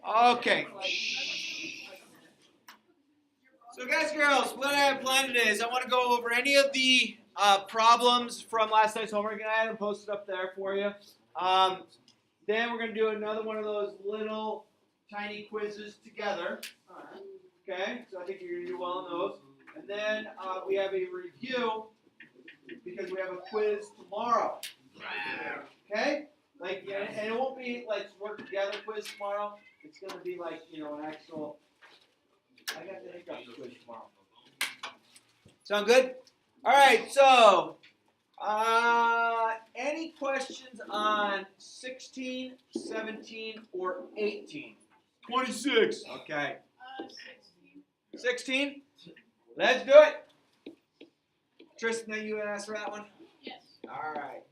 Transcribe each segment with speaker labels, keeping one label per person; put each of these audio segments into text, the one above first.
Speaker 1: Okay. So guys and girls, what I have planned today is I want to go over any of the problems from last night's homework, and I have them posted up there for you. Then we're going to do another one of those little tiny quizzes together. Okay, so I think you're going to do well on those. And then we have a review because we have a quiz tomorrow. Okay? Like, and it won't be like work together quiz tomorrow. It's going to be like, an actual. I got the hiccups quiz tomorrow. Sound good? All right. So, any questions on 16, 17, or 18? 26. Okay. 16. Let's do it. Tristan, you asked for that one?
Speaker 2: Yes.
Speaker 1: All right.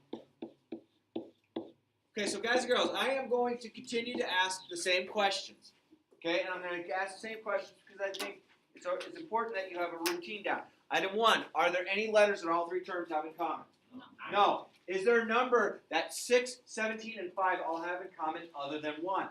Speaker 1: Okay, so guys and girls, I am going to continue to ask the same questions. Okay, and I'm going to ask the same questions because I think it's important that you have a routine down. Item 1, are there any letters that all three terms have in common? No. Is there a number that 6, 17, and 5 all have in common other than 1?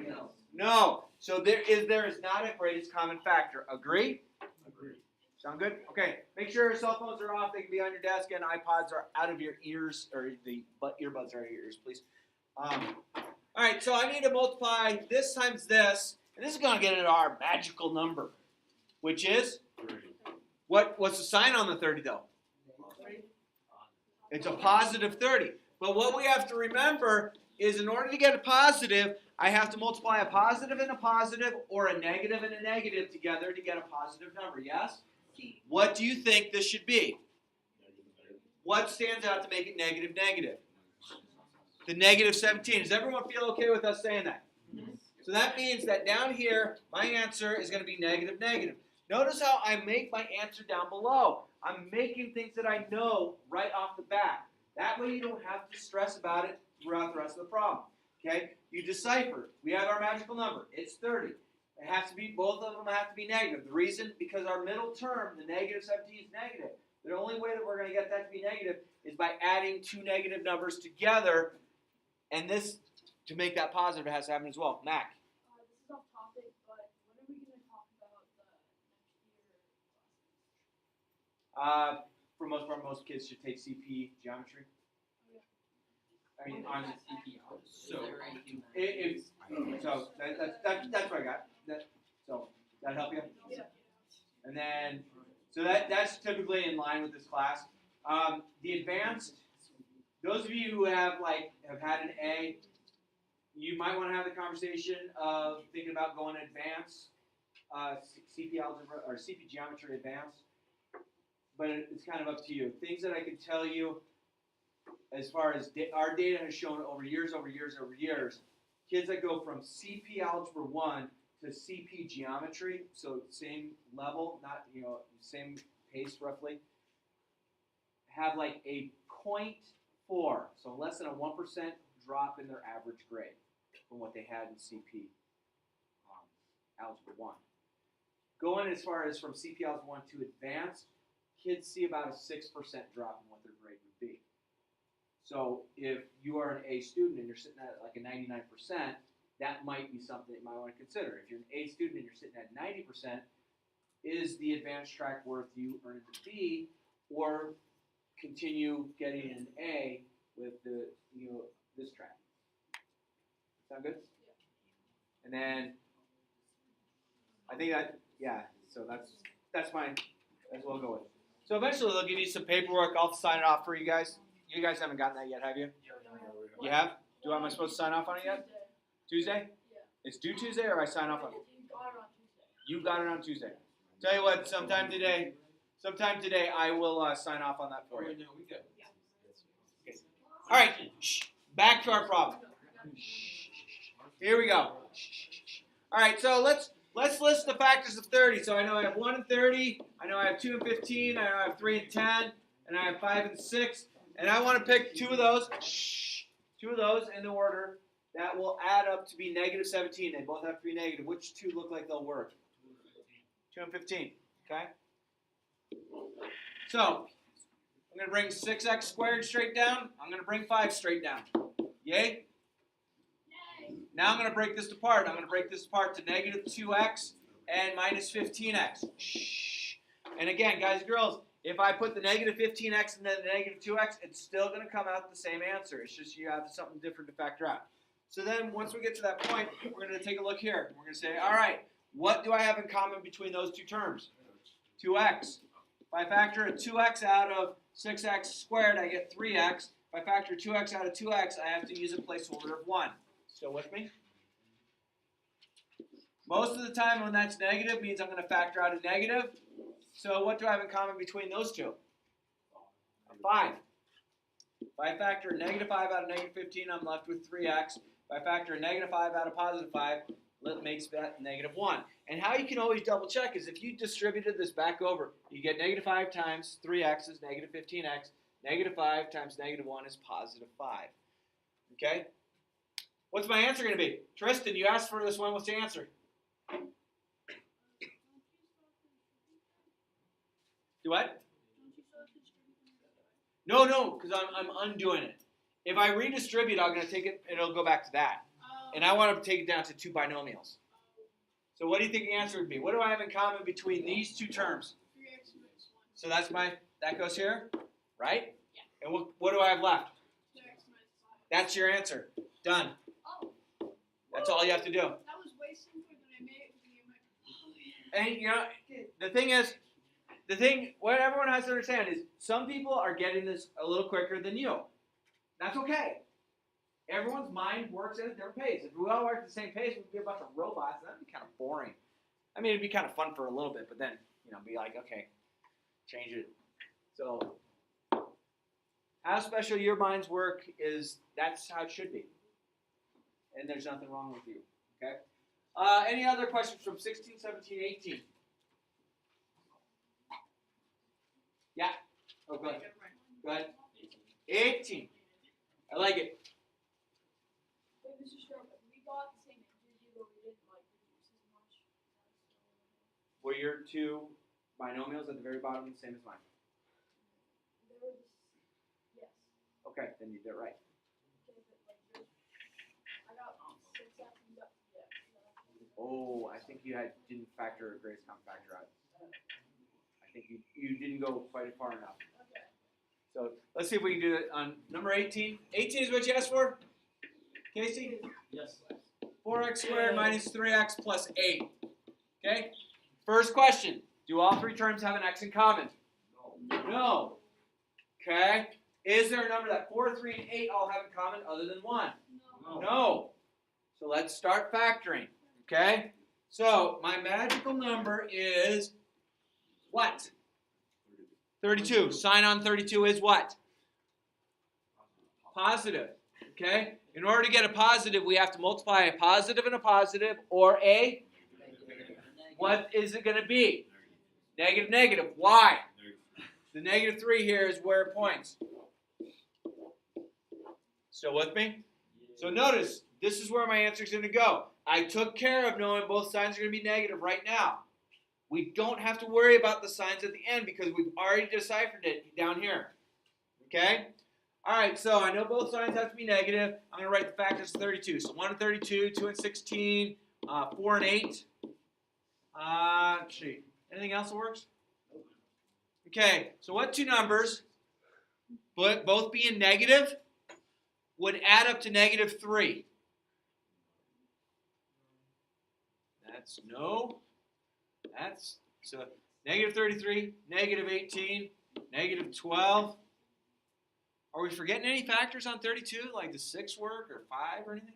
Speaker 2: No.
Speaker 1: No. So there is not a greatest common factor. Agree?
Speaker 3: Agreed.
Speaker 1: Sound good? Okay. Make sure your cell phones are off. They can be on your desk, and iPods are out of your ears, or the earbuds are out of your ears, please. All right. So I need to multiply this times this, and this is going to get into our magical number, which is
Speaker 3: 30.
Speaker 1: what's the sign on the 30 though? It's a positive 30. But what we have to remember is in order to get a positive, I have to multiply a positive and a positive or a negative and a negative together to get a positive number, yes? What do you think this should be? What stands out to make it negative, negative? The negative 17. Does everyone feel okay with us saying that? So that means that down here, my answer is going to be negative, negative. Notice how I make my answer down below. I'm making things that I know right off the bat. That way you don't have to stress about it throughout the rest of the problem. Okay? You decipher. We have our magical number. It's 30. It has to be, both of them have to be negative. The reason, because our middle term, the negative 17 is negative. The only way that we're going to get that to be negative is by adding two negative numbers together. And this, to make that positive, it has to happen as well. Mac.
Speaker 2: This is off topic, but when are we going to talk about the next year?
Speaker 1: For most part, most kids should take CP geometry. I mean, on CP. So that's what I got. So that help you?
Speaker 2: Yeah.
Speaker 1: And then, so that's typically in line with this class. The advanced, those of you who have had an A, you might want to have the conversation of thinking about going advanced, CP algebra or CP geometry advanced. But it's kind of up to you. Things that I can tell you, as far as our data has shown over years, kids that go from CP Algebra 1 to CP Geometry, so same level, not same pace roughly, have like a 0.4, so less than a 1% drop in their average grade from what they had in CP Algebra 1. Going as far as from CP Algebra 1 to Advanced, kids see about a 6% drop in what their grade would be. So if you are an A student and you're sitting at like a 99%, that might be something you might want to consider. If you're an A student and you're sitting at 90%, is the advanced track worth you earning the B, or continue getting an A with the this track? Sound good? Yeah. And then I think that so that's mine. That's what we'll go with. So eventually they'll give you some paperwork. I'll sign it off for you guys. You guys haven't gotten that yet, have you? You have? Am I supposed to sign off on it yet? Tuesday?
Speaker 2: Yeah.
Speaker 1: It's due Tuesday, or I sign off on it?
Speaker 2: You got it on Tuesday.
Speaker 1: You got it on Tuesday. Tell you what, sometime today I will sign off on that for you. Okay. All right, back to our problem. Here we go. All right, so let's list the factors of 30. So I know I have 1 and 30. I know I have 2 and 15. I know I have 3 and 10. And I have 5 and 6. And I want to pick two of those in the order that will add up to be negative 17. They both have to be negative. Which two look like they'll work? 2 and 15. Okay? So I'm going to bring 6x squared straight down. I'm going to bring 5 straight down. Yay? Now I'm going to break this apart. I'm going to break this apart to negative 2x and minus 15x. Shh. And again, guys and girls, if I put the negative 15x and then the negative 2x, it's still going to come out the same answer. It's just you have something different to factor out. So then once we get to that point, we're going to take a look here. We're going to say, all right, what do I have in common between those two terms? 2x. If I factor a 2x out of 6x squared, I get 3x. If I factor 2x out of 2x, I have to use a placeholder of 1. Still with me? Most of the time when that's negative means I'm going to factor out a negative. So what do I have in common between those two? 5. If I factor a negative 5 out of negative 15, I'm left with 3x. If I factor a negative 5 out of positive 5, it makes that negative 1. And how you can always double check is if you distributed this back over, you get negative 5 times 3x is negative 15x. Negative 5 times negative 1 is positive 5. Okay? What's my answer going to be? Tristan, you asked for this one. What's the answer? Do what? No, because I'm undoing it. If I redistribute, I'm going to take it, it'll go back to that. And I want to take it down to 2 binomials. So what do you think the answer would be? What do I have in common between these two terms?
Speaker 2: 3x minus 1.
Speaker 1: So that goes here, right?
Speaker 2: Yeah.
Speaker 1: And what do I have left?
Speaker 2: 2x minus 5.
Speaker 1: That's your answer. Done.
Speaker 2: Oh.
Speaker 1: That's all you have to do.
Speaker 2: That was way simpler than I made it.
Speaker 1: And you know, what everyone has to understand is some people are getting this a little quicker than you. That's okay. Everyone's mind works at a different pace. If we all work at the same pace, we'd be a bunch of robots. That'd be kind of boring. I mean, it'd be kind of fun for a little bit, but then, be like, okay, change it. So, how special your minds work that's how it should be. And there's nothing wrong with you, okay? Any other questions from 16, 17, 18? Yeah? Oh, go ahead. Go ahead. 18. I like it.
Speaker 2: Wait, Mr. Sharp, we got the same energy, but we didn't reduce as much.
Speaker 1: Were your two binomials at the very bottom the same as mine?
Speaker 2: They were yes.
Speaker 1: Okay, then you did it right.
Speaker 2: Okay, but I got 6x and you got 3x.
Speaker 1: Oh, I think you didn't factor a greatest common factor out. I think you didn't go quite far enough.
Speaker 2: Okay.
Speaker 1: So let's see if we can do it on number 18. 18 is what you asked for? Casey?
Speaker 3: Yes.
Speaker 1: 4x squared minus 3x plus 8. Okay? First question. Do all three terms have an x in common? No. Okay? Is there a number that 4, 3, and 8 all have in common other than 1? No. So let's start factoring. Okay? So my magical number is what? 32. Sign on 32 is what? Positive. Okay? In order to get a positive, we have to multiply a positive and a positive, or a, what is it going to be? Negative, negative. Why? The negative 3 here is where it points. Still with me? So notice, this is where my answer is going to go. I took care of knowing both signs are going to be negative right now. We don't have to worry about the signs at the end because we've already deciphered it down here. Okay? All right, so I know both signs have to be negative. I'm going to write the factors of 32. So 1 and 32, 2 and 16, 4 and 8. Let's see. Anything else that works? Okay, so what two numbers, but both being negative, would add up to negative 3? So negative 33, negative 18, negative 12. Are we forgetting any factors on 32, like the 6 work or 5 or anything?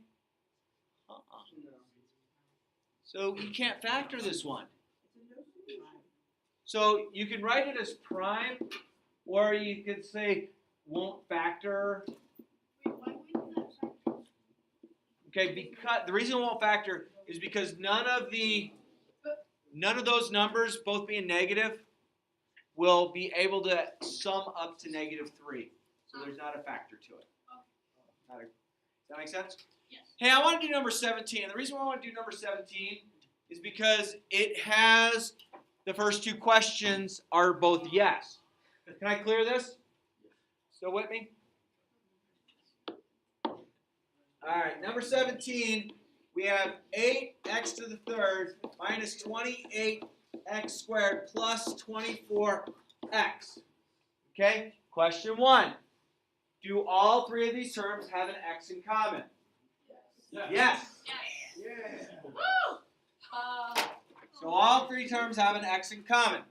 Speaker 1: So you can't factor this one. So you can write it as prime, or you could say won't factor.
Speaker 2: Wait, why wouldn't that factor?
Speaker 1: Okay, because the reason it won't factor is because none of those numbers, both being negative, will be able to sum up to negative 3. So there's not a factor to it. Does that make sense?
Speaker 2: Yes.
Speaker 1: Hey, I want to do number 17. And the reason why I want to do number 17 is because it has the first two questions are both yes. Can I clear this? Still with me? All right, number 17 we have 8x to the third minus 28x squared plus 24x. Okay, question 1. Do all three of these terms have an x in common? Yes.
Speaker 2: Yes.
Speaker 3: Yeah.
Speaker 1: So all three terms have an x in common.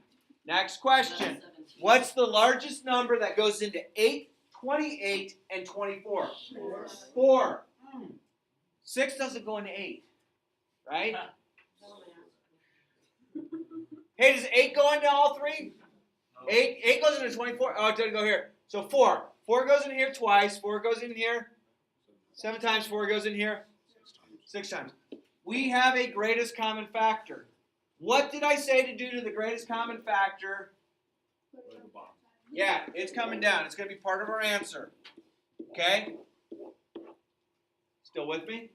Speaker 1: Next question. What's the largest number that goes into 8, 28, and 24? 4. 6 doesn't go into 8, right? Hey, does 8 go into all three? 8 goes into 24. Oh, it doesn't go here. So 4. 4 goes in here twice. 4 goes in here. 7 times 4 goes in here. 6 times. We have a greatest common factor. What did I say to do to the greatest common factor? Yeah, it's coming down. It's going to be part of our answer. Okay? Still with me?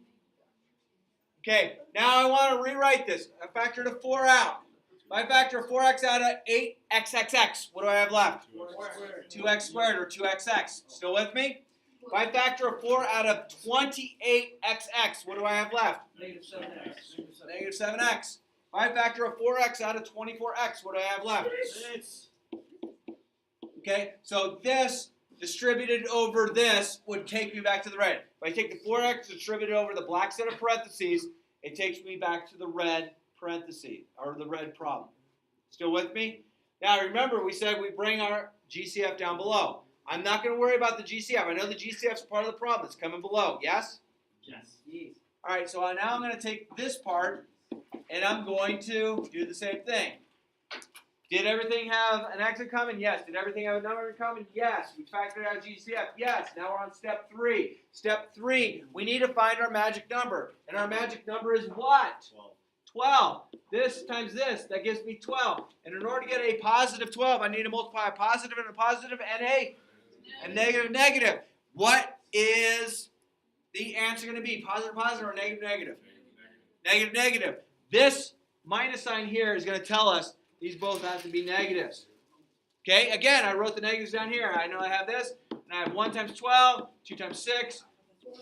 Speaker 1: Okay, now I want to rewrite this. I factored a 4 out. If I factor a 4x out of 8xxx, what do I have left? 2x squared or 2xx. Still with me? If I factor a 4 out of 28xx, what do I have left?
Speaker 3: Negative 7x.
Speaker 1: Negative 7x. If I factor a 4x out of 24x, what do I have left?
Speaker 3: 6.
Speaker 1: Okay, so this distributed over this would take me back to the red. If I take the 4x distributed over the black set of parentheses, it takes me back to the red parentheses, or the red problem. Still with me? Now remember, we said we bring our GCF down below. I'm not going to worry about the GCF. I know the GCF is part of the problem. It's coming below. Yes?
Speaker 3: Yes.
Speaker 1: All right, so now I'm going to take this part, and I'm going to do the same thing. Did everything have an x in common? Yes. Did everything have a number in common? Yes. We factored out GCF? Yes. Now we're on step 3. Step 3, we need to find our magic number. And our magic number is what? 12. This times this, that gives me 12. And in order to get a positive 12, I need to multiply a positive and a positive and a negative. What is the answer going to be? Positive, positive, or negative, negative? Negative, negative. This minus sign here is going to tell us these both have to be negatives. Okay, again, I wrote the negatives down here. I know I have this, and I have 1 times 12, 2 times 6,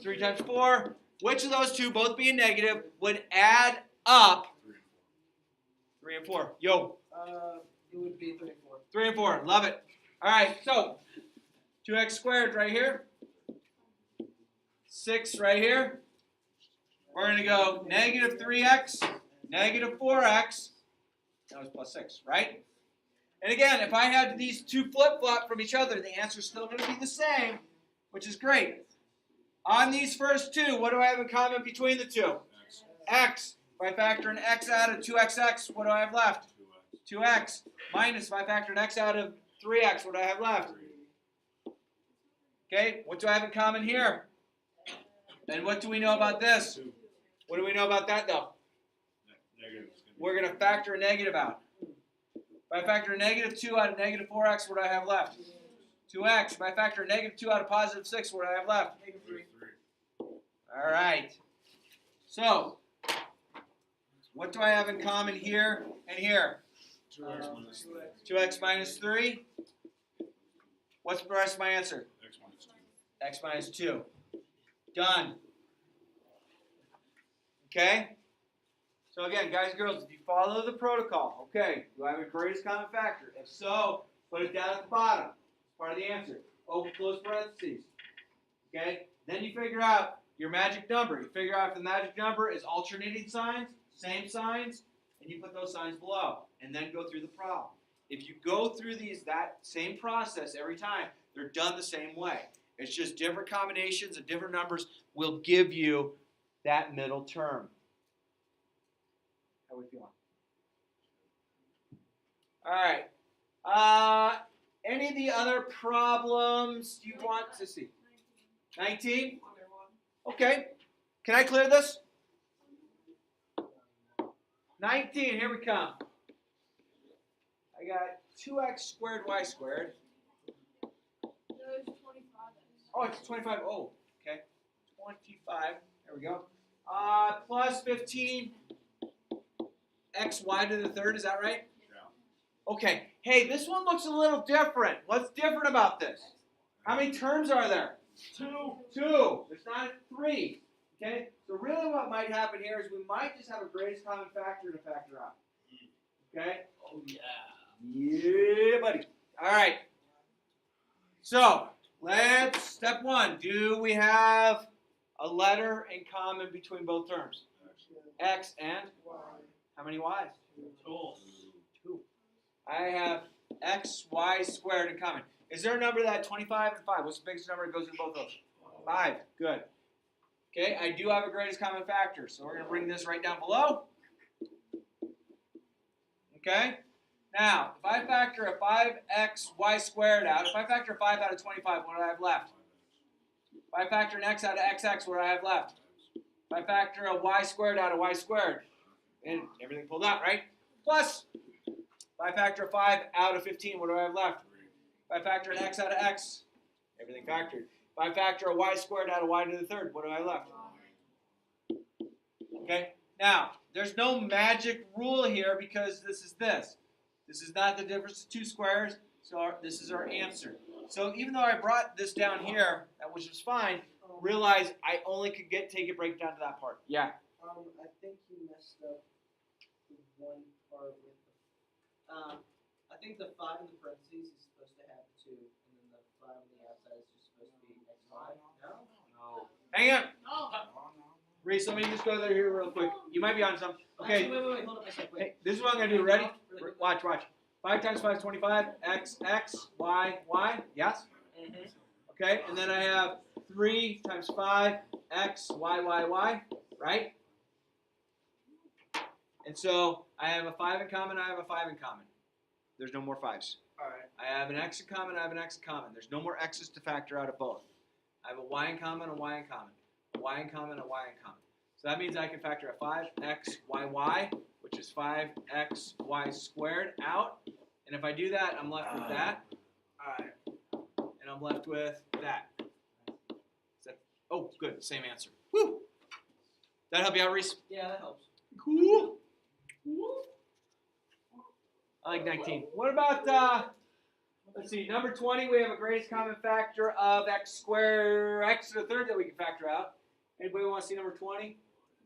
Speaker 1: 3 times 4. Which of those two, both being negative, would add up 3 and 4? Yo.
Speaker 3: It would be 3 and 4.
Speaker 1: 3 and 4. Love it. All right, so 2x squared right here. 6 right here. We're going to go negative 3x, negative 4x. That was plus 6, right? And again, if I had these two flip-flop from each other, the answer is still going to be the same, which is great. On these first two, what do I have in common between the two? X. If I factor an x out of 2xx, what do I have left? 2x. Minus, if I factor an x out of 3x, what do I have left? Okay, what do I have in common here? And what do we know about this? What do we know about that, though? We're going to factor a negative out. If I factor a negative 2 out of negative 4x, what do I have left? 2x. If I factor a negative 2 out of positive 6, what do I have left?
Speaker 3: Negative 3.
Speaker 1: All right. So, what do I have in common here and here? 2x minus 3. What's the rest of my answer? X minus 2. Done. Okay? So again, guys and girls, if you follow the protocol, okay, do I have a greatest common factor? If so, put it down at the bottom. It's part of the answer. Open, close parentheses. Okay? Then you figure out your magic number. You figure out if the magic number is alternating signs, same signs, and you put those signs below. And then go through the problem. If you go through that same process every time, they're done the same way. It's just different combinations of different numbers will give you that middle term. How are we feeling? All right. Any of the other problems you want to see? 19? Okay. Can I clear this? 19. Here we come. I got 2x squared y squared. Oh, it's 25. Oh, okay. 25. There we go. Plus 15. xy to the third, is that right? Yeah. Okay. Hey, this one looks a little different. What's different about this? How many terms are there? 2. There's not 3. Okay? So really what might happen here is we might just have a greatest common factor to factor out. Okay?
Speaker 3: Oh yeah.
Speaker 1: Yeah, buddy. All right. So, step one. Do we have a letter in common between both terms? X and? How many y's?
Speaker 3: Oh.
Speaker 1: 2. I have x, y squared in common. Is there a number that 25 and 5? What's the biggest number that goes in both of those? 5. Good. Okay, I do have a greatest common factor, so we're going to bring this right down below. Okay? Now, if I factor a 5xy squared out, if I factor 5 out of 25, what do I have left? If I factor an x out of xx, what do I have left? If I factor a y squared out of y squared, and everything pulled out, right? Plus, if I factor a 5 out of 15, what do I have left? If I factor an x out of x, everything factored. If I factor a y squared out of y to the third, what do I have left? Okay? Now, there's no magic rule here because this is this. This is not the difference of 2 squares, so this is our answer. So even though I brought this down here, which was fine, realize I only could take it break down to that part. Yeah.
Speaker 4: I think you messed up the one part with the, I think the 5 in the parentheses is supposed to have 2, and then the 5 on the outside is just supposed to be x, y. No?
Speaker 1: Hang on.
Speaker 2: Oh.
Speaker 1: Reese, let me just go there here real quick. You might be on something. Okay.
Speaker 4: Actually, wait, hold up a second, wait.
Speaker 1: Hey, this is what I'm going to do. Ready?
Speaker 4: Really quick.
Speaker 1: Watch. 5 times 5 is 25. X, y. Yes?
Speaker 4: Mm-hmm.
Speaker 1: Okay, and then I have 3 times 5, x, y, right? And so I have a 5 in common, I have a 5 in common. There's no more 5s.
Speaker 4: Alright.
Speaker 1: I have an x in common, I have an x in common. There's no more x's to factor out of both. I have a y in common, a y in common. A y in common, a y in common. So that means I can factor a 5xy, which is 5xy squared out. And if I do that, I'm left with that.
Speaker 4: Alright.
Speaker 1: And I'm left with that. Oh, good. Same answer. Woo! That help you out, Reese?
Speaker 4: Yeah, that helps.
Speaker 1: Cool. I like 19. What about, let's see, number 20, we have a greatest common factor of x squared, x to the third that we can factor out. Anybody want to see number 20?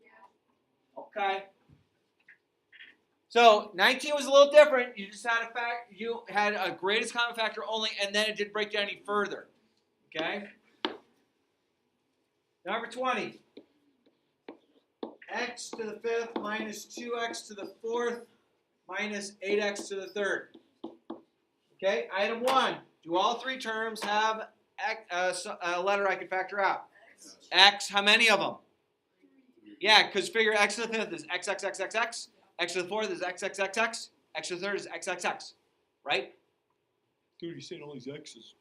Speaker 2: Yeah.
Speaker 1: Okay. So 19 was a little different. You just had you had a greatest common factor only, and then it did break down any further. Okay. Number 20. X to the 5th minus 2x to the 4th minus 8x to the 3rd. Okay. Item 1. Do all 3 terms have a letter I can factor out? X. How many of them? Yeah, because figure x to the 5th is x, x to the 4th is x to the 3rd is xxx, right? Dude, you're saying all these x's.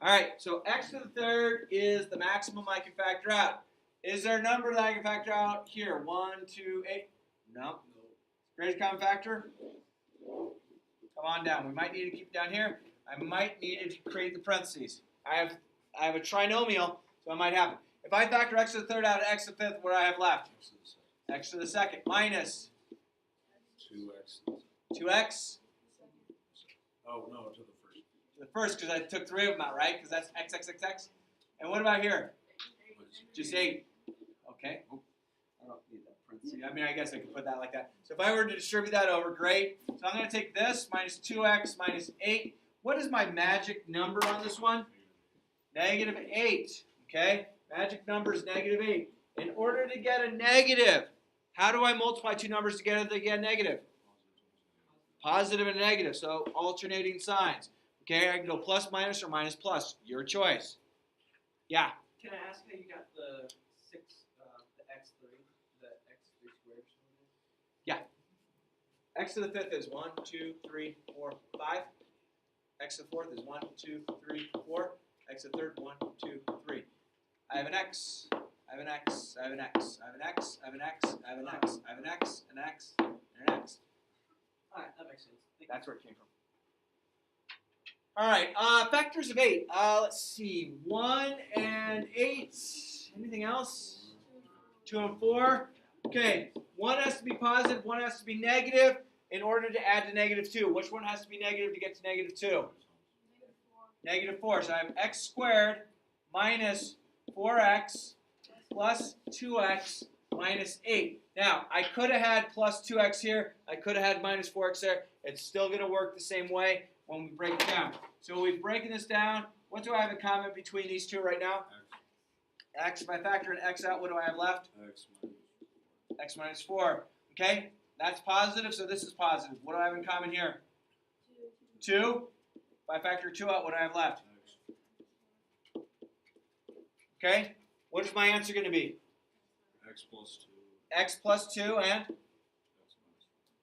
Speaker 1: All right, so x to the 3rd is the maximum I can factor out. Is there a number that I can factor out here? 1, 2, 8? No. Greatest common factor? Come on down. We might need to keep it down here. I might need to create the parentheses. I have a trinomial, so I might have it. If I factor x to the 3rd out of x to the 5th, what do I have left? X to the 2nd minus 2x.
Speaker 5: Oh, no, to the first.
Speaker 1: To the first, because I took 3 of them out, right? Because that's x. And what about here? Just 8. Okay. Oh, I don't need that parenthesis. I mean, I guess I could put that like that. So if I were to distribute that over, great. So I'm going to take this minus 2x minus 8. What is my magic number on this one? Negative 8. Okay? Magic number is negative 8. In order to get a negative, how do I multiply 2 numbers together to get a negative? Positive and negative, so alternating signs. Okay, I can go plus, minus, or minus, plus. Your choice. Yeah.
Speaker 4: Can I ask how you got the 6, the x3, the x3 squared?
Speaker 1: Yeah. X to the 5th is 1, 2, 3, 4, 5. X to the 4th is 1, 2, 3, 4. X to the 3rd, 1, 2, 3. I have an x. I have an x. I have an x. I have an x. I have an x. I have an x. I have an x. An x. And an x.
Speaker 4: Alright, that makes sense.
Speaker 1: That's where it came from. All right, factors of 8. Let's see, 1 and 8. Anything else? 2 and 4. Okay, 1 has to be positive, 1 has to be negative in order to add to negative 2. Which one has to be negative to get to negative 2? Negative 4. So I have x squared minus 4x plus 2x minus 8. Now, I could have had plus 2x here. I could have had minus 4x there. It's still going to work the same way when we break it down. So we've broken this down. What do I have in common between these two right now? X. If I factor an x out, what do I have left? X minus 4. Okay? That's positive, so this is positive. What do I have in common here? 2. If I factor 2 out, what do I have left? Okay? What is my answer going to be?
Speaker 5: X plus 2.
Speaker 1: X plus 2 and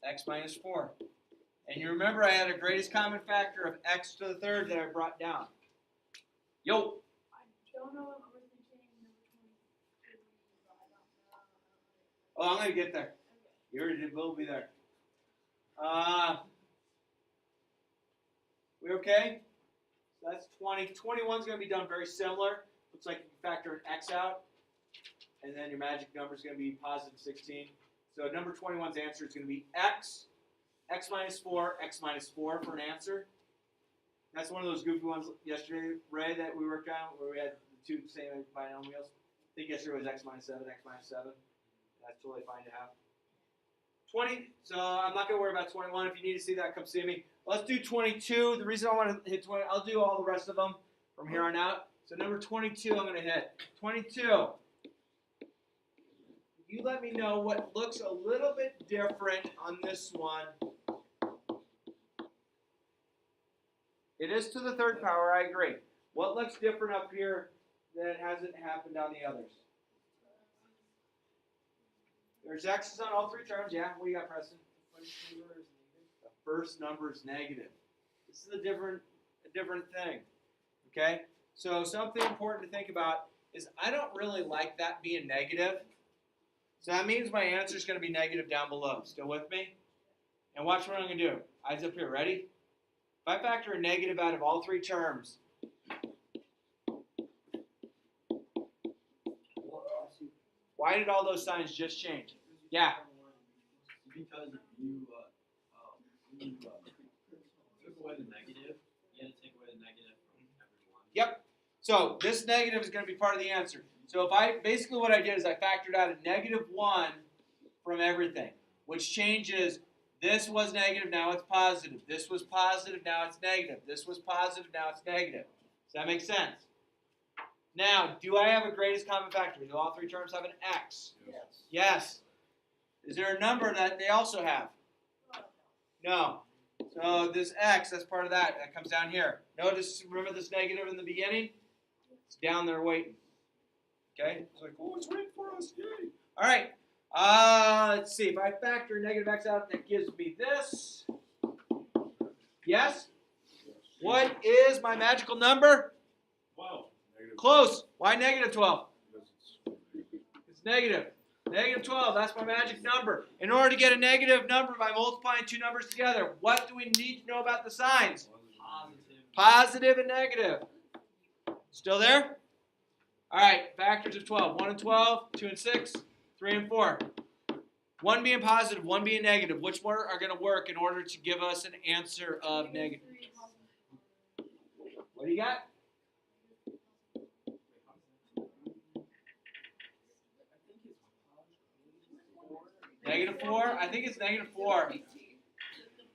Speaker 1: x minus 4. And you remember I had a greatest common factor of x to the third that I brought down. Yo!
Speaker 2: I don't know if we're thinking number 22, but I don't know.
Speaker 1: Oh, I'm going to get there. You already will be there. We okay? So that's 20. 21 is going to be done very similar. Looks like you factor an x out. And then your magic number is going to be positive 16. So number 21's answer is going to be x minus 4, x minus 4 for an answer. That's one of those goofy ones yesterday, Ray, that we worked on where we had the two same binomials. I think yesterday was x minus 7, x minus 7. That's totally fine to have. 20, so I'm not going to worry about 21. If you need to see that, come see me. Let's do 22. The reason I want to hit 20, I'll do all the rest of them from here on out. So number 22 I'm going to hit. 22. You let me know what looks a little bit different on this one. It is to the third power, I agree. What looks different up here that hasn't happened on the others? There's x's on all three terms. Yeah, what do you got, Preston? The first number is negative. This is a different thing. Okay? So something important to think about is I don't really like that being negative. So that means my answer is going to be negative down below. Still with me? And watch what I'm going to do. Eyes up here. Ready? If I factor a negative out of all three terms, why did all those signs just change? Yeah.
Speaker 3: Because you took away the negative, you had to take away the negative from everyone.
Speaker 1: Yep. So this negative is going to be part of the answer. So if I basically what I did is I factored out a negative 1 from everything, which changes this was negative, now it's positive. This was positive, now it's negative. This was positive, now it's negative. Does that make sense? Now, do I have a greatest common factor? Do all three terms have an x?
Speaker 4: Yes.
Speaker 1: Yes. Is there a number that they also have? No. So this x, that's part of that. That comes down here. Notice, remember this negative in the beginning? It's down there waiting. Okay? It's like, oh, it's waiting for us. Yay. All right. Let's see. If I factor negative x out, that gives me this. Yes? What is my magical number?
Speaker 5: 12. Negative.
Speaker 1: Close. Why negative 12?
Speaker 5: Because
Speaker 1: It's negative. Negative 12, that's my magic number. In order to get a negative number by multiplying two numbers together, what do we need to know about the signs?
Speaker 3: Positive.
Speaker 1: Positive and negative. Still there? All right, factors of 12. 1 and 12, 2 and 6, 3 and 4. 1 being positive, 1 being negative. Which one are going to work in order to give us an answer of negative? What do you got? Negative 4? I think it's negative 4.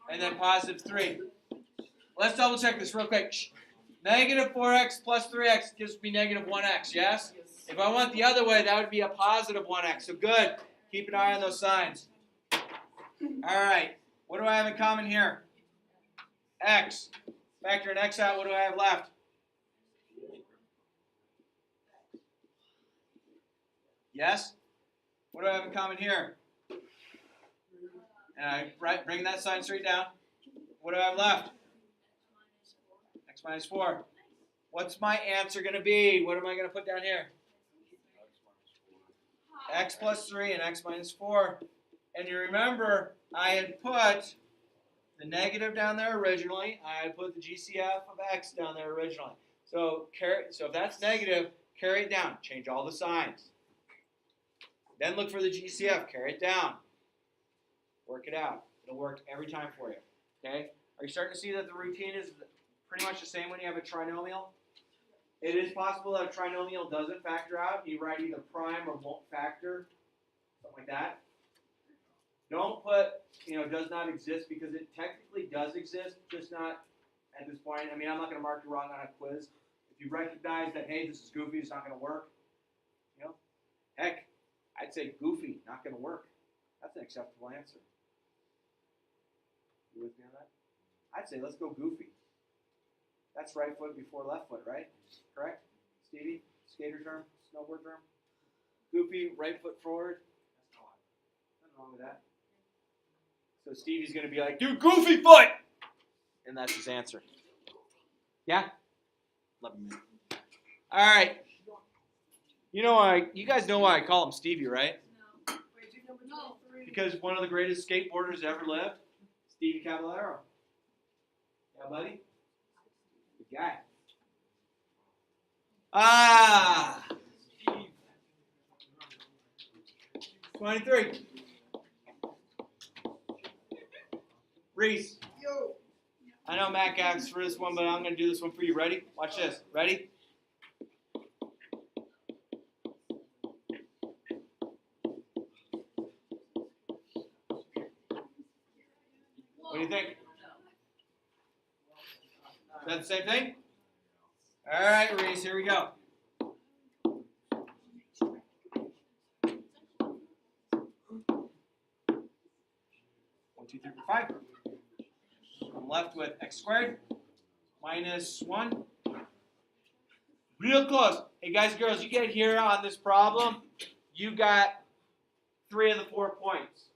Speaker 1: And then positive 3. Let's double check this real quick. Shh. Negative 4x plus 3x gives me negative 1x, yes? If I went the other way, that would be a positive 1x. So good. Keep an eye on those signs. All right. What do I have in common here? X. Factor an x out. What do I have left? Yes? What do I have in common here? Bring that sign straight down. What do I have left? X minus 4. What's my answer going to be? What am I going to put down here? X plus 3 and x minus 4. And you remember, I had put the negative down there originally. I had put the GCF of x down there originally. So if that's negative, carry it down. Change all the signs. Then look for the GCF. Carry it down. Work it out. It'll work every time for you. Okay? Are you starting to see that the routine is pretty much the same when you have a trinomial? It is possible that a trinomial doesn't factor out. You write either prime or won't factor, something like that. Don't put, does not exist, because it technically does exist, just not at this point. I mean, I'm not going to mark you wrong on a quiz. If you recognize that, hey, this is goofy, it's not going to work, heck, I'd say goofy, not going to work. That's an acceptable answer. You with me on that? I'd say let's go goofy. That's right foot before left foot, right? Correct? Stevie? Skater term? Snowboard term? Goofy, right foot forward? Nothing wrong with that. So Stevie's going to be like, dude, goofy foot! And that's his answer. Yeah? Love him. All right. You guys know why I call him Stevie, right?
Speaker 2: No.
Speaker 1: Because one of the greatest skateboarders ever lived, Stevie Caballero. Yeah, buddy? Good guy. 23. Reese.
Speaker 4: Yo.
Speaker 1: I know Mac asked for this one, but I'm going to do this one for you. Ready? Watch this. Ready? What do you think? Is that the same thing? All right, Reese, here we go. One, two, three, four, five. I'm left with x squared minus 1. Real close. Hey, guys and girls, you get here on this problem, you got 3 of the 4 points.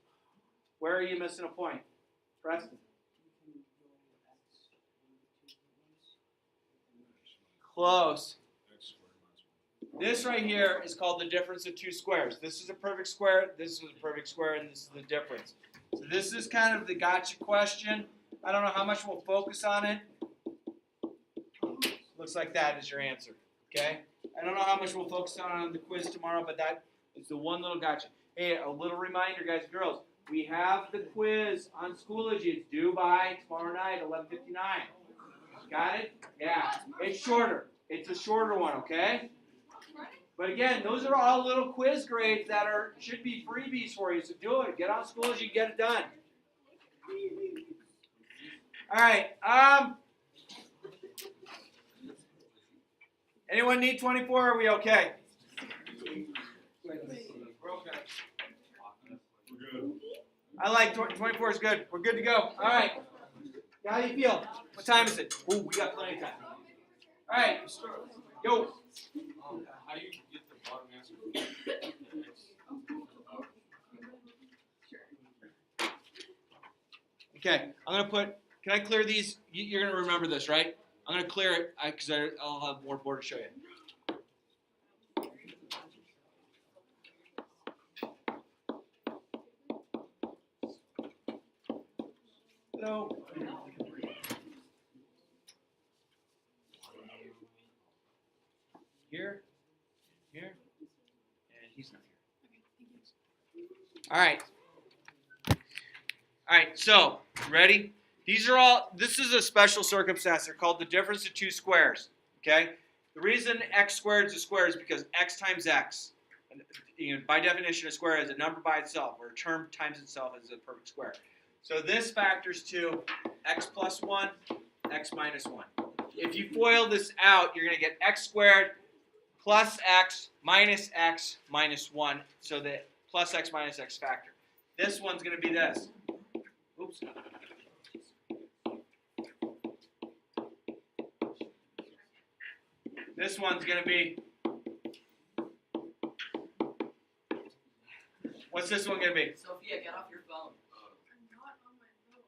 Speaker 1: Where are you missing a point? Preston. Close. This right here is called the difference of 2 squares. This is a perfect square, this is a perfect square, and this is the difference. So this is kind of the gotcha question. I don't know how much we'll focus on it. Looks like that is your answer. Okay? I don't know how much we'll focus on the quiz tomorrow, but that is the one little gotcha. Hey, a little reminder, guys and girls. We have the quiz on Schoology. It's due by tomorrow night, 11:59. Got it? Yeah. It's shorter. It's a shorter one, okay? But again, those are all little quiz grades that should be freebies for you. So do it. Get on Schoology, get it done. All right. Anyone need 24? Are we okay?
Speaker 5: We're okay. We're good.
Speaker 1: I like 24 is good. We're good to go. All right. How do you feel? What time is it? Ooh, we got plenty of time. All right. Yo.
Speaker 5: How do you get the bottom answer?
Speaker 1: Okay. I'm going to put, can I clear these? You're going to remember this, right? I'm going to clear it because I'll have more board to show you. Hello. Here, and he's not here. All right. All right, so, ready? This is a special circumstance. They're called the difference of 2 squares, okay? The reason x squared is a square is because x times x. By definition, a square is a number by itself, or a term times itself is a perfect square. So this factors to x plus 1, x minus 1. If you FOIL this out, you're going to get x squared plus x minus 1, so the plus x minus x factor. This one's going to be this. Oops. This one's going to be, what's this one going to be?
Speaker 4: Sophia, get off your phone.
Speaker 2: I'm not on my phone.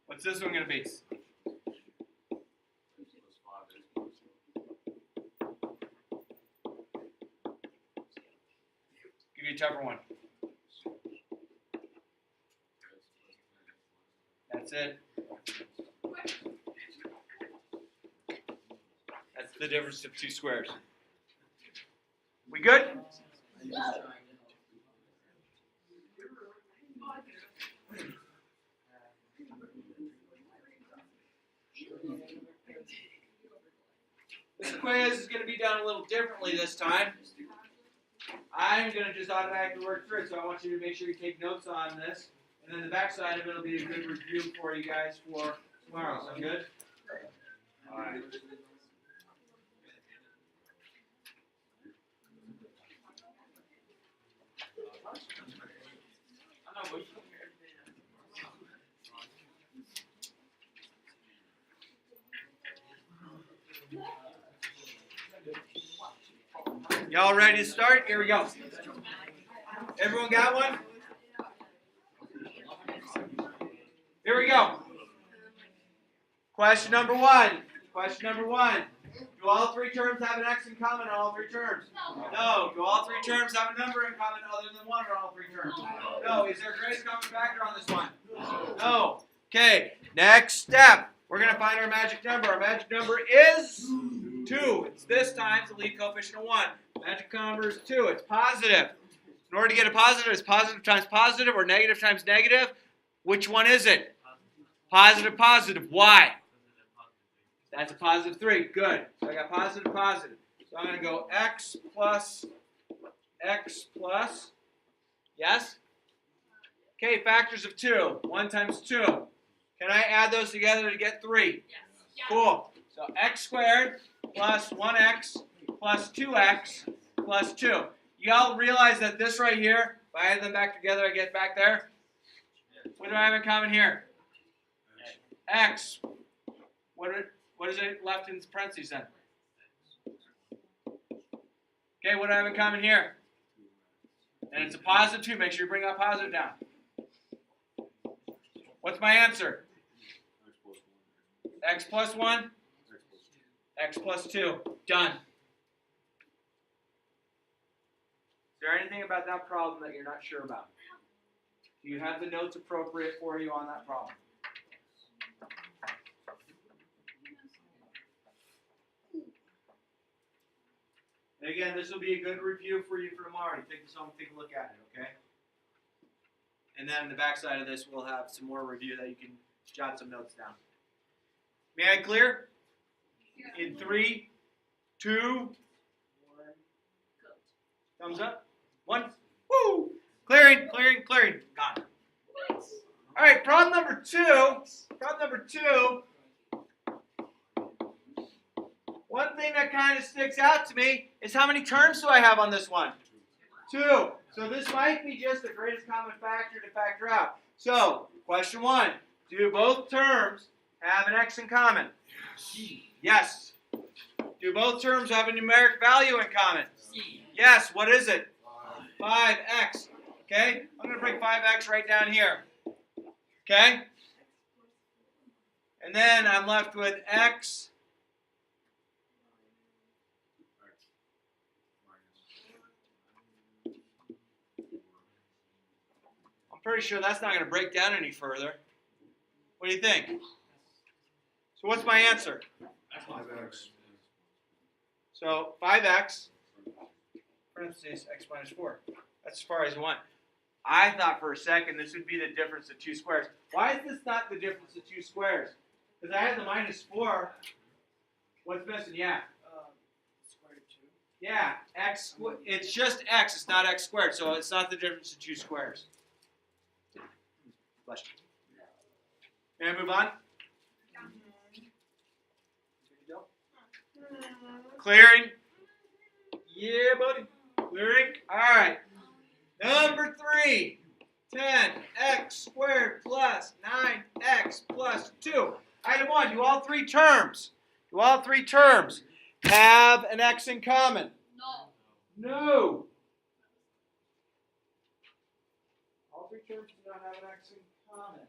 Speaker 1: What's this one going to be? Give you a tougher one. That's it. That's the difference of 2 squares. We good? This quiz is going to be done a little differently this time. I'm going to just automatically work through it, so I want you to make sure you take notes on this. And then the backside of it will be a good review for you guys for tomorrow. Sound good? All right. Y'all ready to start? Here we go. Everyone got one? Here we go. Question number one. Question number one. Do all three terms have an x in common on all three terms? No. Do all three terms have a number in common other than one on all three terms? No. Is there a greatest common factor on this one? No. Okay. Next step. We're going to find our magic number. Our magic number is 2. It's this times the lead coefficient of 1. Magic number is 2. It's positive. In order to get a positive, it's positive times positive or negative times negative. Which one is it? Positive, positive. Why? That's a positive 3. Good. So I got positive, positive. So I'm going to go x plus. Yes? Okay, factors of 2. 1 times 2. Can I add those together to get 3?
Speaker 2: Yes.
Speaker 1: Cool. So x squared plus 1x plus 2x plus 2. You all realize that this right here, if I add them back together, I get back there? What do I have in common here? X. What is it left in parentheses then? Okay, what do I have in common here? And it's a positive 2. Make sure you bring that positive down. What's my answer? X plus 1? X plus 2. Done. Is there anything about that problem that you're not sure about? Do you have the notes appropriate for you on that problem? And again, this will be a good review for you for tomorrow. You take this home and take a look at it, okay? And then on the back side of this, we'll have some more review that you can jot some notes down. May I clear? In 3, 2, thumbs up. 1. Woo! Clearing. Gone. All right, problem number 2. Problem number 2. One thing that kind of sticks out to me is how many terms do I have on this one? 2. So this might be just the greatest common factor to factor out. So, question 1. Do both terms have an x in common? Yes. Do both terms have a numeric value in common? Yes. What is it? 5x. Okay? I'm going to bring 5x right down here. Okay? And then I'm left with x. I'm pretty sure that's not going to break down any further. What do you think? So what's my answer?
Speaker 5: 5x.
Speaker 1: So 5x, parentheses, x minus 4. That's as far as you want. I thought for a second this would be the difference of 2 squares. Why is this not the difference of 2 squares? Because I have the minus 4. What's missing? Yeah.
Speaker 4: Square 2.
Speaker 1: Yeah, it's just x. It's not x squared. So it's not the difference of 2 squares. Bless you. May I move on? Clearing? Yeah, buddy. Clearing? All right. Number 3. 10x squared plus 9x plus 2. Item 1. Do all three terms have an x in common?
Speaker 2: No.
Speaker 1: No. All three terms do not have an x in common.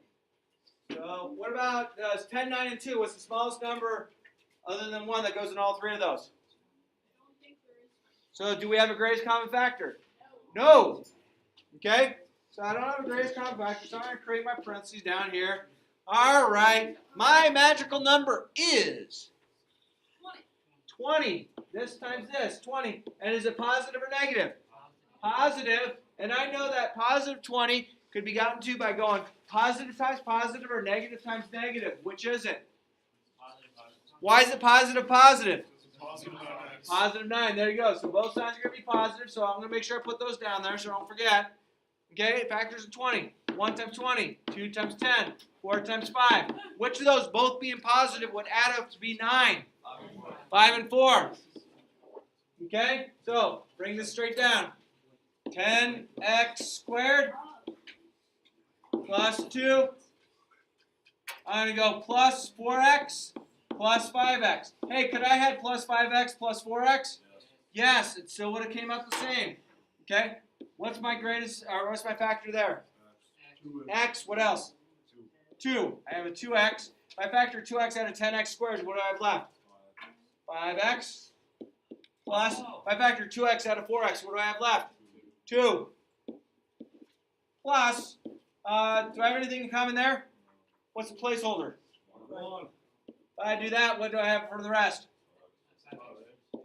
Speaker 1: So what about 10, 9, and 2? What's the smallest number other than 1 that goes in all three of those?
Speaker 2: I don't think there is
Speaker 1: So do we have a greatest common factor? No. Okay? So I don't have a greatest common factor, so I'm going to create my parentheses down here. All right. My magical number is 20. This times this, 20. And is it positive or negative? Positive. And I know that positive 20 could be gotten to by going positive times positive or negative times negative. Which is it?
Speaker 3: Positive, positive.
Speaker 1: Why is it positive, positive?
Speaker 3: It's
Speaker 5: Positive 9x.
Speaker 1: Positive 9. There you go. So both sides are going to be positive. So I'm going to make sure I put those down there so don't forget. Okay, factors of 20. 1 times 20. 2 times 10. 4 times 5. Which of those both being positive would add up to be 9? 5 and 4. Okay, so bring this straight down. 10x squared plus 2. I'm going to go plus 4x plus 5x. Hey, could I have plus 5x plus 4x? Yes, it still would have came out the same. Okay, what's my greatest, or what's my factor there? X, what else? 2. I have a 2x. If I factor 2x out of 10x squared, what do I have left? 5x plus, if I factor 2x out of 4x, what do I have left? 2. Plus, do I have anything in common there? What's the placeholder?
Speaker 5: 1.
Speaker 1: If I do that, what do I have for the rest?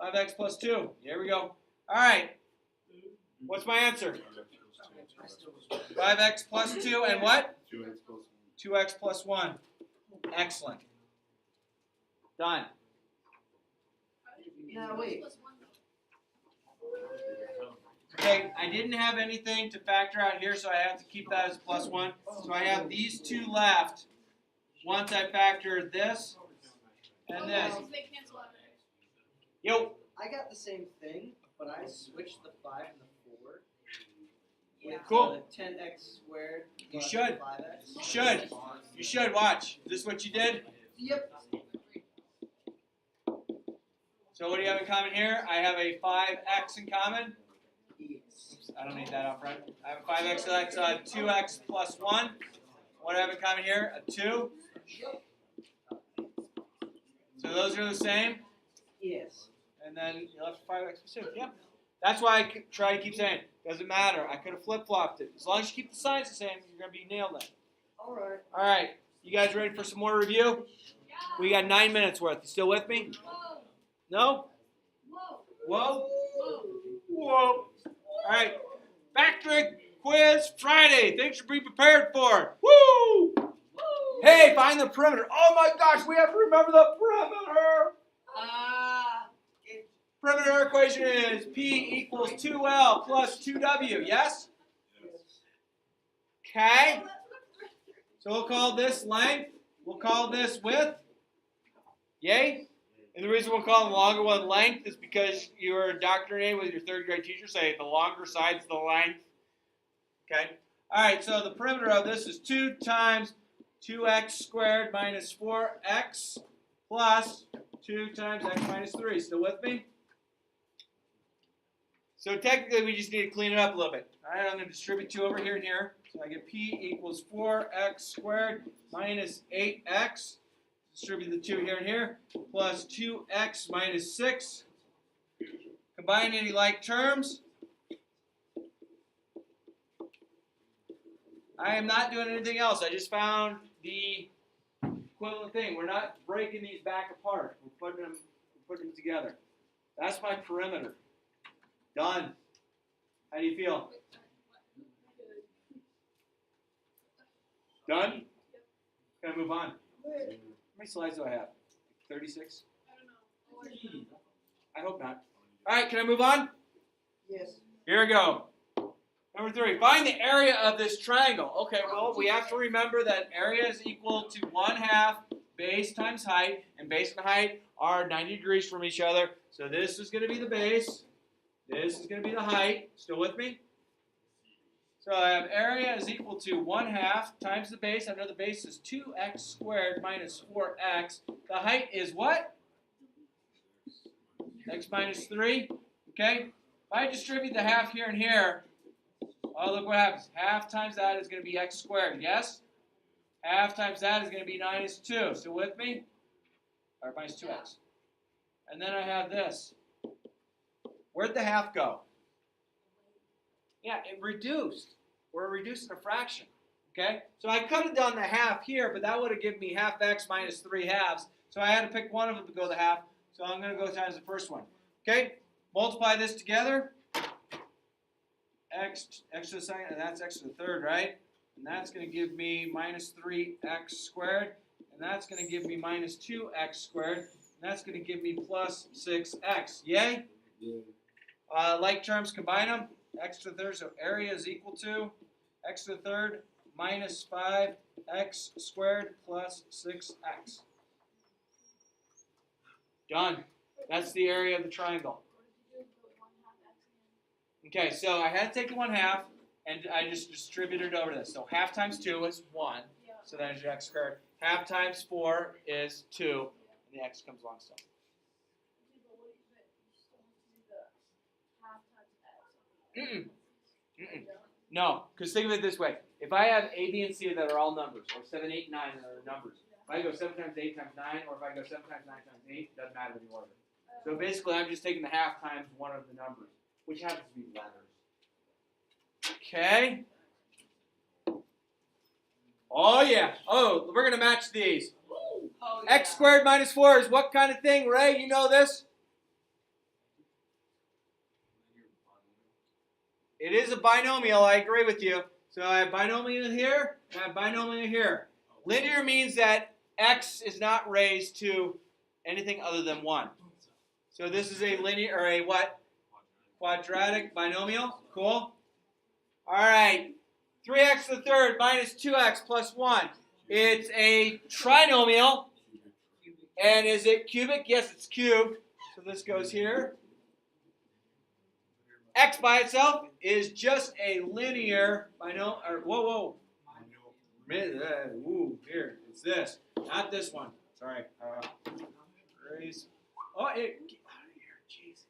Speaker 1: 5x plus 2. Here we go. All right. What's my answer? 5x plus 2 and what? 2x plus 1. Excellent. Done.
Speaker 4: Now wait.
Speaker 1: Okay, I didn't have anything to factor out here, so I have to keep that as plus 1. So I have these two left once I factor this and this. Yo.
Speaker 4: I got the same thing, but I switched the 5 and the 4. With
Speaker 1: Cool.
Speaker 4: 10x squared.
Speaker 1: You
Speaker 4: plus
Speaker 1: should.
Speaker 4: 5x.
Speaker 1: You should. You should. Watch. Is this what you did?
Speaker 4: Yep.
Speaker 1: So what do you have in common here? I have a 5x in common.
Speaker 4: Yes.
Speaker 1: Oops, I don't need that up front. I have a 5x, so that's 2x plus 1. What do I have in common here? A 2. So those are the same.
Speaker 4: Yes.
Speaker 1: And then you left 5x plus 2. Yep. That's why I try to keep saying, doesn't matter. I could have flip-flopped it. As long as you keep the signs the same, you're going to be nailed in.
Speaker 4: All right.
Speaker 1: All right. You guys ready for some more review? We got 9 minutes worth. You still with me? No? Whoa? Whoa. All right. Factory quiz Friday. Things to be prepared for. Woo! Hey, find the perimeter. Oh my gosh, we have to remember the perimeter. Perimeter equation is P equals 2L plus 2W. Yes? Okay. So we'll call this length. We'll call this width. Yay? And the reason we'll call the longer one length is because you were indoctrinated with your third grade teacher saying the longer side's the length. Okay? All right, so the perimeter of this is 2 times 2x squared minus 4x plus 2 times x minus 3. Still with me? So technically, we just need to clean it up a little bit. All right, I'm going to distribute 2 over here and here. So I get p equals 4x squared minus 8x. Distribute the 2 here and here. Plus 2x minus 6. Combine any like terms. I am not doing anything else. I just found the equivalent thing. We're not breaking these back apart. We're putting them together. That's my perimeter. Done. How do you feel? Done? Can I move on? How many slides do I have? 36? I hope not. All right, can I move on?
Speaker 4: Yes.
Speaker 1: Here we go. Number 3, find the area of this triangle. Okay, well, we have to remember that area is equal to 1/2 base times height, and base and height are 90 degrees from each other. So this is going to be the base. This is going to be the height. Still with me? So I have area is equal to 1/2 times the base. I know the base is 2x squared minus 4x. The height is what? X minus 3. Okay? If I distribute the 1/2 here and here, oh, look what happens. 1/2 times that is going to be x squared. Yes? 1/2 times that is going to be minus 2. Still with me? Or minus 2x. And then I have this. Where'd the 1/2 go? Yeah, it reduced. We're reducing a fraction. Okay? So I could have done the 1/2 here, but that would have given me 1/2x minus 3/2. So I had to pick one of them to go the 1/2. So I'm going to go times the first one. Okay? Multiply this together. X to the second, and that's x to the third, right? And that's going to give me minus 3x squared. And that's going to give me minus 2x squared. And That's going to give me plus 6x. Yay? Like terms, combine them. X to the third, so area is equal to x to the third minus 5x squared plus 6x. Done. That's the area of the triangle.
Speaker 2: What did you do with 1/2 x again?
Speaker 1: Okay, so I had to take the 1/2, and I just distributed over this. So half times 2 is 1,
Speaker 2: Yeah.
Speaker 1: so that is your x squared. Half times 4 is 2, and the x comes along still.
Speaker 2: But what do you still have to do the half times x?
Speaker 1: No, because think of it this way. If I have a, b, and c that are all numbers, or 7, 8, 9 that are numbers, if I go 7 times 8 times 9, or if I go 7 times 9 times 8, it doesn't matter the order. So basically, I'm just taking the half times one of the numbers, which happens to be letters. Okay? Oh, yeah. Oh, we're going to match these.
Speaker 4: Oh,
Speaker 1: X squared minus 4 is what kind of thing, Ray? You know this? It is a binomial. I agree with you. So I have binomial here, and I have binomial here. Linear means that x is not raised to anything other than 1. So this is a linear, or a what? Quadratic binomial. Cool. All right. 3x to the third minus 2x plus 1. It's a trinomial. And is it cubic? Yes, it's cubed. So this goes here. X by itself is just a linear binomial. Or whoa. Ooh, here. It's this. Not this one. Sorry. Raise. Oh, it. Get out of here. Jeez.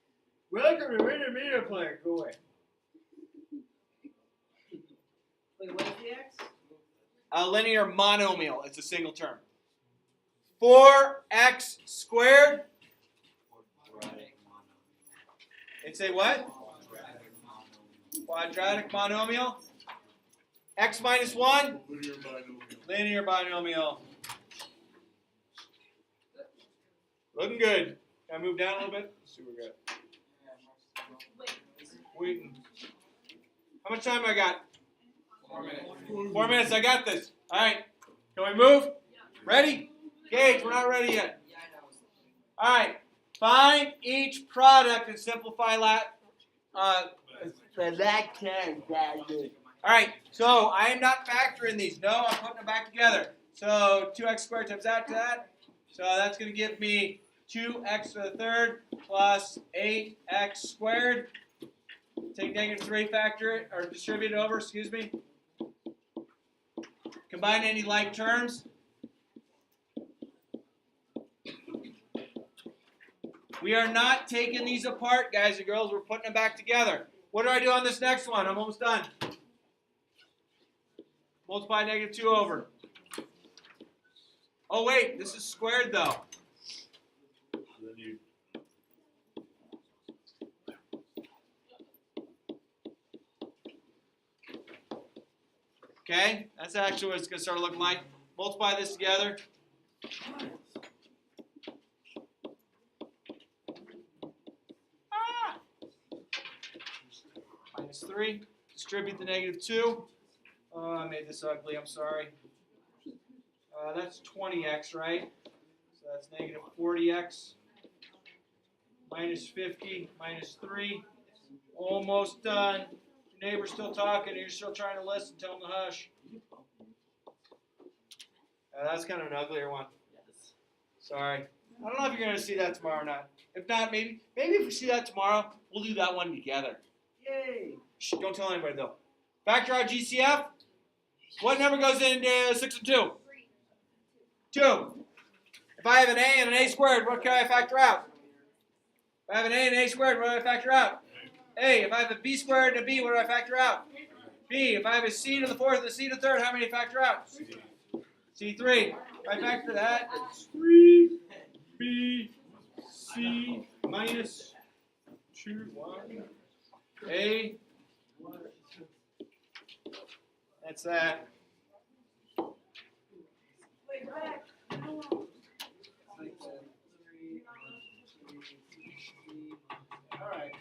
Speaker 1: Welcome to Winter Media Player. Go away.
Speaker 4: Wait, what is the x?
Speaker 1: A linear monomial. It's a single term. 4x squared. It's a what? Quadratic monomial. X minus 1? Linear binomial. Looking good. Can I move down a little bit? Let's see what we got. Waiting. How much time I got?
Speaker 5: 4 minutes.
Speaker 1: 4 minutes. I got this. All right. Can we move? Ready? Gage, we're not ready yet. All right. Find each product and simplify that. All right. So I am not factoring these. No, I'm putting them back together. So 2x squared times that to that. So that's going to give me 2x to the third plus 8x squared. Take negative 3, factor it, or distribute it over, excuse me. Combine any like terms. We are not taking these apart, guys and girls. We're putting them back together. What do I do on this next one? I'm almost done. Multiply negative 2 over. Oh, wait. This is squared, though. Okay? That's actually what it's going to start looking like. Multiply this together. Minus 3. Distribute the negative 2. Oh, I made this ugly. I'm sorry. That's 20x, right? So that's negative 40x. Minus 50. Minus 3. Almost done. Your neighbor's still talking and you're still trying to listen. Tell him to hush. That's kind of an uglier one. Sorry. I don't know if you're going to see that tomorrow or not. If not, maybe if we see that tomorrow, we'll do that one together.
Speaker 4: Yay!
Speaker 1: Shh, don't tell anybody, though. Factor out GCF. What number goes into 6 and 2? 2. If I have an A and an A squared, what can I factor out? If I have an A and an A squared, what do I factor out? A. If I have a B squared and a B, what do I factor out? B. If I have a C to the fourth and a C to the third, how many factor out? C3. If I factor that, it's 3, B, C, minus 2, 1, A. That's that.
Speaker 4: Alright.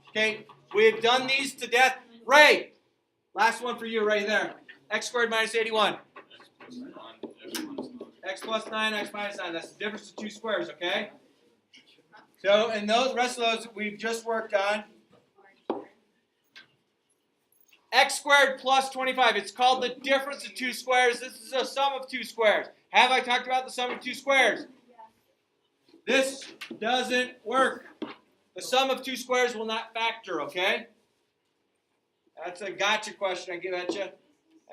Speaker 1: Okay, we've done these to death. Ray, last one for you right there. X squared minus 81. X plus 9, X minus 9. That's the difference of two squares, okay? So, and those rest of those we've just worked on. X squared plus 25. It's called the difference of two squares. This is a sum of two squares. Have I talked about the sum of two squares? This doesn't work. The sum of two squares will not factor, okay? That's a gotcha question I give at you.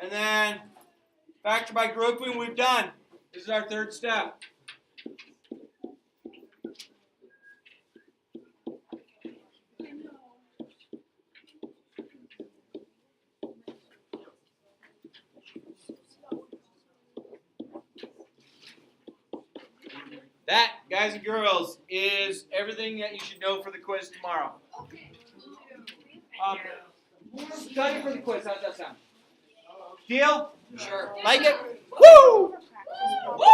Speaker 1: And then factor by grouping we've done. This is our third step. That, guys and girls, is everything that you should know for the quiz tomorrow. Study for the quiz. How's that sound? Deal?
Speaker 5: Sure.
Speaker 1: Like it? Woo! Woo!